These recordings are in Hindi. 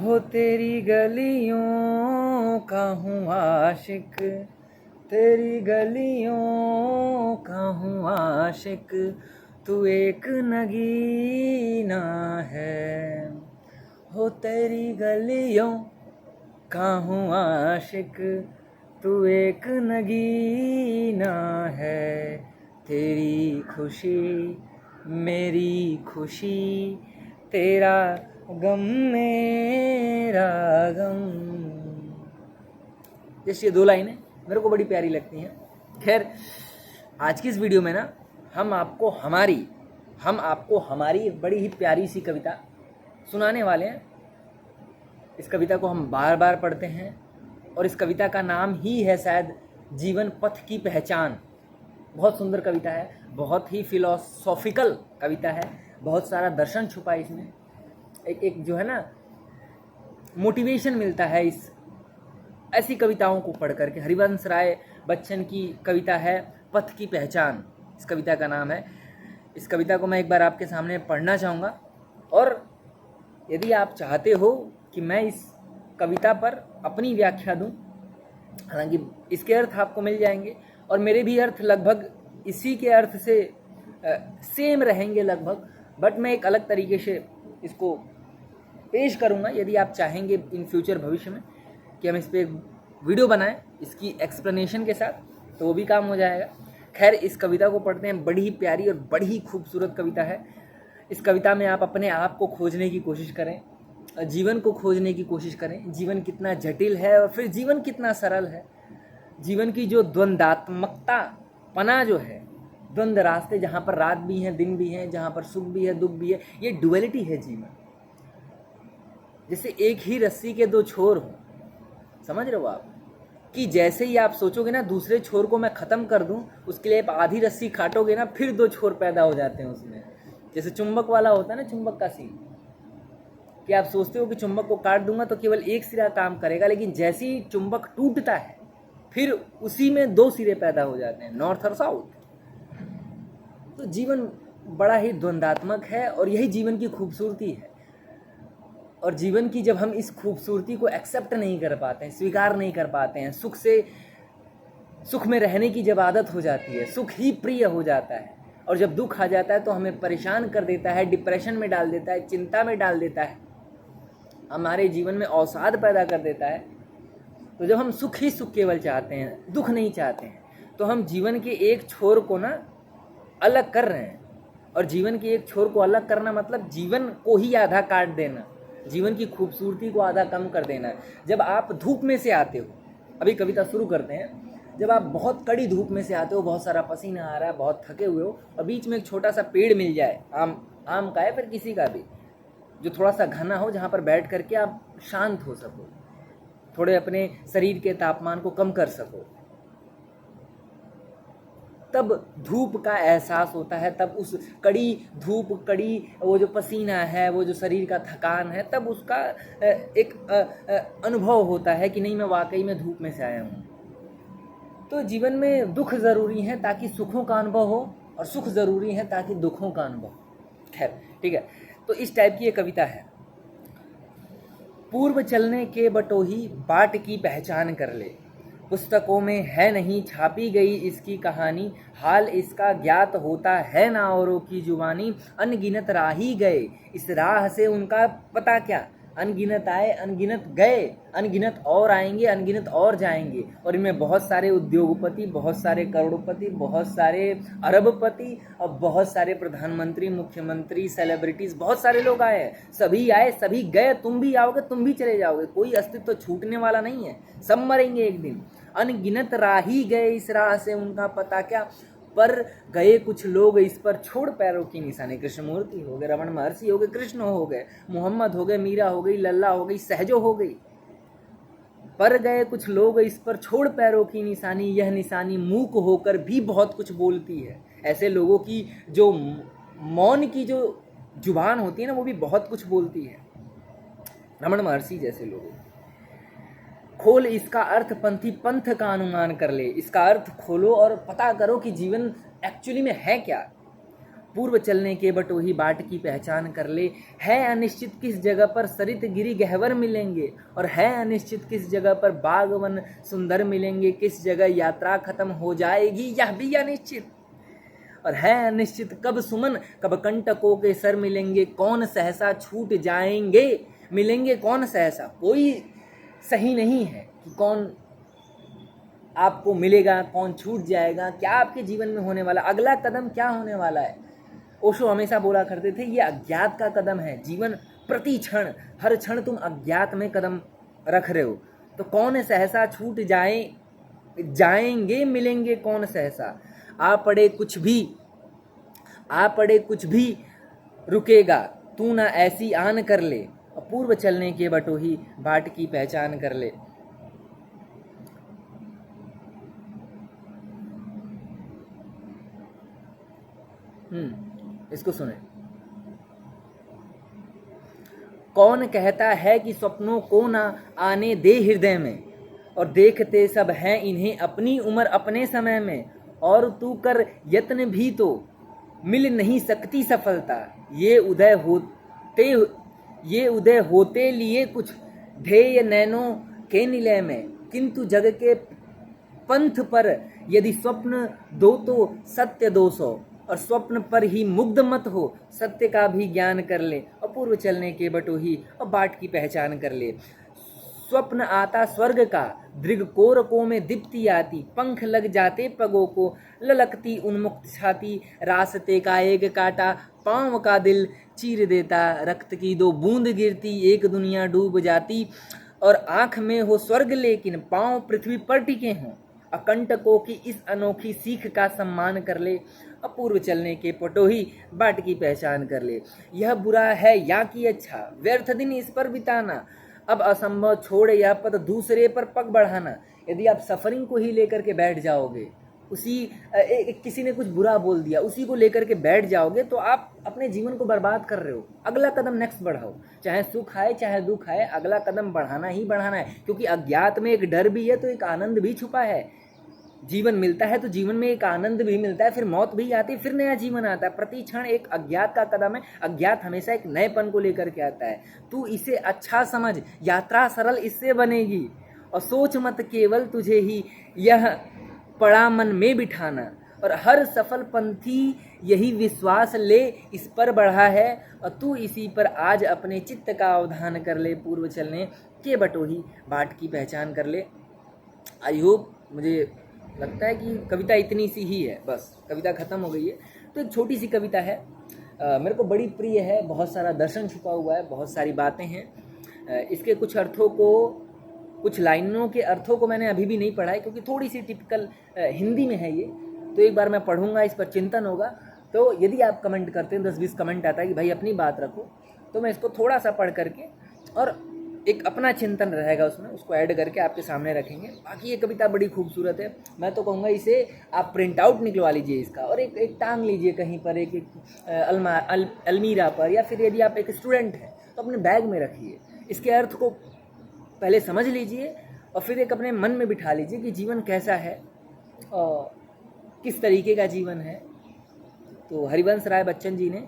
हो तेरी गलियों का हूँ आशिक, तेरी गलियों का हूँ आशिक, तू एक नगीना है। हो तेरी गलियों का हूँ आशिक, तू एक नगीना है। तेरी खुशी मेरी खुशी, तेरा गम मेरा गम। जैसे ये दो लाइनें मेरे को बड़ी प्यारी लगती हैं। खैर, आज की इस वीडियो में ना हम आपको हमारी एक बड़ी ही प्यारी सी कविता सुनाने वाले हैं। इस कविता को हम बार बार पढ़ते हैं और इस कविता का नाम ही है शायद जीवन पथ की पहचान। बहुत सुंदर कविता है, बहुत ही फिलोसॉफिकल कविता है, बहुत सारा दर्शन छुपा है इसमें। एक जो है ना मोटिवेशन मिलता है इस ऐसी कविताओं को पढ़ करके। हरिवंश राय बच्चन की कविता है पथ की पहचान, इस कविता का नाम है। इस कविता को मैं एक बार आपके सामने पढ़ना चाहूँगा और यदि आप चाहते हो कि मैं इस कविता पर अपनी व्याख्या दूं, हालांकि इसके अर्थ आपको मिल जाएंगे और मेरे भी अर्थ लगभग इसी के अर्थ से सेम रहेंगे लगभग, बट मैं एक अलग तरीके से इसको पेश करूंगा। यदि आप चाहेंगे इन फ्यूचर भविष्य में कि हम इस पर एक वीडियो बनाएं इसकी एक्सप्लेनेशन के साथ, तो वो भी काम हो जाएगा। खैर, इस कविता को पढ़ते हैं। बड़ी ही प्यारी और बड़ी ही खूबसूरत कविता है। इस कविता में आप अपने आप को खोजने की कोशिश करें, जीवन को खोजने की कोशिश करें। जीवन कितना जटिल है और फिर जीवन कितना सरल है। जीवन की जो द्वंद्वात्मकता पना जो है, द्वंद्व रास्ते, जहाँ पर रात भी है दिन भी है, जहाँ पर सुख भी है दुख भी है, ये डुअलिटी है जीवन। जैसे एक ही रस्सी के दो छोर हो, समझ रहे हो आप, कि जैसे ही आप सोचोगे ना दूसरे छोर को मैं ख़त्म कर दूं, उसके लिए आप आधी रस्सी काटोगे ना, फिर दो छोर पैदा हो जाते हैं उसमें। जैसे चुंबक वाला होता है ना, चुंबक का सीन, कि आप सोचते हो कि चुंबक को काट दूंगा तो केवल एक सिरा काम करेगा, लेकिन जैसे ही चुंबक टूटता है फिर उसी में दो सिरे पैदा हो जाते हैं, नॉर्थ और साउथ। तो जीवन बड़ा ही द्वंद्वात्मक है और यही जीवन की खूबसूरती है। और जीवन की जब हम इस खूबसूरती को एक्सेप्ट नहीं कर पाते हैं, स्वीकार नहीं कर पाते हैं, सुख में रहने की जब आदत हो जाती है, सुख ही प्रिय हो जाता है, और जब दुख आ जाता है तो हमें परेशान कर देता है, डिप्रेशन में डाल देता है, चिंता में डाल देता है, हमारे जीवन में अवसाद पैदा कर देता है। तो जब हम सुख ही सुख केवल चाहते हैं, दुख नहीं चाहते हैं, तो हम जीवन के एक छोर को ना अलग कर रहे हैं। और जीवन के एक छोर को अलग करना मतलब जीवन को ही आधा काट देना, जीवन की खूबसूरती को आधा कम कर देना। जब आप धूप में से आते हो, अभी कविता शुरू करते हैं, जब आप बहुत कड़ी धूप में से आते हो, बहुत सारा पसीना आ रहा है, बहुत थके हुए हो, और बीच में एक छोटा सा पेड़ मिल जाए, आम का है फिर किसी का भी, जो थोड़ा सा घना हो, जहाँ पर बैठ करके आप शांत हो सको, थोड़े अपने शरीर के तापमान को कम कर सको, तब धूप का एहसास होता है। तब उस कड़ी धूप, कड़ी वो जो पसीना है, वो जो शरीर का थकान है, तब उसका एक अनुभव होता है कि नहीं, मैं वाकई में धूप में से आया हूँ। तो जीवन में दुख ज़रूरी है ताकि सुखों का अनुभव हो, और सुख ज़रूरी है ताकि दुखों का अनुभव। खैर, ठीक है। तो इस टाइप की ये कविता है। पूर्व चलने के बटोही बाट की पहचान कर ले, पुस्तकों में है नहीं छापी गई इसकी कहानी, हाल इसका ज्ञात होता है ना औरों की जुबानी। अनगिनत राही गए इस राह से उनका पता क्या, अनगिनत आए अनगिनत गए, अनगिनत और आएंगे अनगिनत और जाएंगे। और इनमें बहुत सारे उद्योगपति, बहुत सारे करोड़पति, बहुत सारे अरबपति और बहुत सारे प्रधानमंत्री, मुख्यमंत्री, सेलिब्रिटीज़, बहुत सारे लोग आए, सभी आए सभी गए। तुम भी आओगे, तुम भी चले जाओगे, कोई अस्तित्व तो छूटने वाला नहीं है, सब मरेंगे एक दिन। अनगिनत राही गए इस राह से उनका पता क्या, पर गए कुछ लोग इस पर छोड़ पैरों की निशानी। कृष्णमूर्ति हो गए, रमण महर्षि हो गए, कृष्ण हो गए, मोहम्मद हो गए, मीरा हो गई, लल्ला हो गई, सहजो हो गई, पर गए कुछ लोग इस पर छोड़ पैरों की निशानी। यह निशानी मूक होकर भी बहुत कुछ बोलती है। ऐसे लोगों की जो मौन की जो जुबान होती है ना, वो भी बहुत कुछ बोलती है। रमण महर्षि जैसे लोग। खोल इसका अर्थ पंथी पंथ का अनुमान कर ले, इसका अर्थ खोलो और पता करो कि जीवन एक्चुअली में है क्या। पूर्व चलने के बटोही बाट की पहचान कर ले। है अनिश्चित किस जगह पर सरित गिरी गहवर मिलेंगे, और है अनिश्चित किस जगह पर बागवन सुंदर मिलेंगे। किस जगह यात्रा खत्म हो जाएगी यह भी अनिश्चित, और है अनिश्चित कब सुमन कब कंटकों के सर मिलेंगे। कौन सहसा छूट जाएंगे, मिलेंगे कौन सहसा। कोई सही नहीं है कि कौन आपको मिलेगा, कौन छूट जाएगा, क्या आपके जीवन में होने वाला, अगला कदम क्या होने वाला है। ओशो हमेशा बोला करते थे ये अज्ञात का कदम है। जीवन प्रति क्षण, हर क्षण तुम अज्ञात में कदम रख रहे हो। तो कौन सहसा छूट जाएंगे, मिलेंगे कौन सहसा। आ पड़े कुछ भी रुकेगा, तू ना ऐसी आन कर ले। अपूर्व चलने के बटोही बाट की पहचान कर ले। इसको सुने। कौन कहता है कि सपनों को ना आने दे हृदय में, और देखते सब हैं इन्हें अपनी उम्र अपने समय में। और तू कर यत्न भी तो मिल नहीं सकती सफलता। ये उदय होते लिए कुछ ध्येय नैनों के निलय में। किंतु जग के पंथ पर यदि स्वप्न दो तो सत्य 200, और स्वप्न पर ही मुग्ध मत हो, सत्य का भी ज्ञान कर ले। अपूर्व चलने के बटोही और बाट की पहचान कर ले। स्वप्न आता स्वर्ग का, दृग कोरकों में दीप्ति आती। पंख लग जाते पगों को, ललकती उन्मुक्त छाती। रास्ते का एक कांटा पाँव का दिल चीर देता। रक्त की 2 बूंद गिरती, एक दुनिया डूब जाती। और आँख में हो स्वर्ग लेकिन पाँव पृथ्वी पर टिके हों। अकंटकों की इस अनोखी सीख का सम्मान कर ले। अपूर्व चलने के पटोही बाट की पहचान कर ले। यह बुरा है या कि अच्छा, व्यर्थ दिन इस पर बिताना। अब असंभव छोड़ या पद दूसरे पर पग बढ़ाना। यदि आप सफरिंग को ही लेकर के बैठ जाओगे, किसी ने कुछ बुरा बोल दिया उसी को लेकर के बैठ जाओगे, तो आप अपने जीवन को बर्बाद कर रहे हो। अगला कदम नेक्स्ट बढ़ाओ, चाहे सुख आए चाहे दुख आए, अगला कदम बढ़ाना ही बढ़ाना है। क्योंकि अज्ञात में एक डर भी है तो एक आनंद भी छुपा है। जीवन मिलता है तो जीवन में एक आनंद भी मिलता है, फिर मौत भी आती है, फिर नया जीवन आता है। प्रति क्षण एक अज्ञात का कदम है। अज्ञात हमेशा एक नएपन को लेकर के आता है। तू इसे अच्छा समझ, यात्रा सरल इससे बनेगी। और सोच मत केवल तुझे ही यह पड़ा मन में बिठाना। और हर सफल पंथी यही विश्वास ले इस पर बढ़ा है। और तू इसी पर आज अपने चित्त का अवधान कर ले। पूर्व चलने के बटोही बाट की पहचान कर ले। आई होप, मुझे लगता है कि कविता इतनी सी ही है, बस कविता ख़त्म हो गई है। तो एक छोटी सी कविता है, मेरे को बड़ी प्रिय है। बहुत सारा दर्शन छुपा हुआ है, बहुत सारी बातें हैं। इसके कुछ अर्थों को, कुछ लाइनों के अर्थों को मैंने अभी भी नहीं पढ़ा है, क्योंकि थोड़ी सी टिपिकल हिंदी में है ये। तो एक बार मैं पढ़ूंगा, इस पर चिंतन होगा। तो यदि आप कमेंट करते हैं, 10-20 कमेंट आता है कि भाई अपनी बात रखो, तो मैं इसको थोड़ा सा पढ़ करके और एक अपना चिंतन रहेगा उसमें, उसको ऐड करके आपके सामने रखेंगे। बाकी ये कविता बड़ी खूबसूरत है। मैं तो कहूँगा इसे आप प्रिंट आउट निकलवा लीजिए इसका, और एक टांग लीजिए कहीं पर, एक अलमीरा पर, या फिर यदि आप एक स्टूडेंट हैं तो अपने बैग में रखिए। इसके अर्थ को पहले समझ लीजिए और फिर एक अपने मन में बिठा लीजिए कि जीवन कैसा है और किस तरीके का जीवन है। तो हरिवंश राय बच्चन जी ने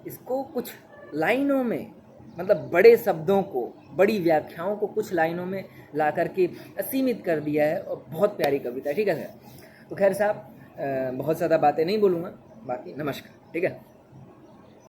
इसको कुछ लाइनों में, मतलब बड़े शब्दों को, बड़ी व्याख्याओं को कुछ लाइनों में ला करके सीमित कर दिया है, और बहुत प्यारी कविता है। ठीक है सर, तो खैर साहब बहुत ज़्यादा बातें नहीं बोलूँगा, बाकी नमस्कार। ठीक है।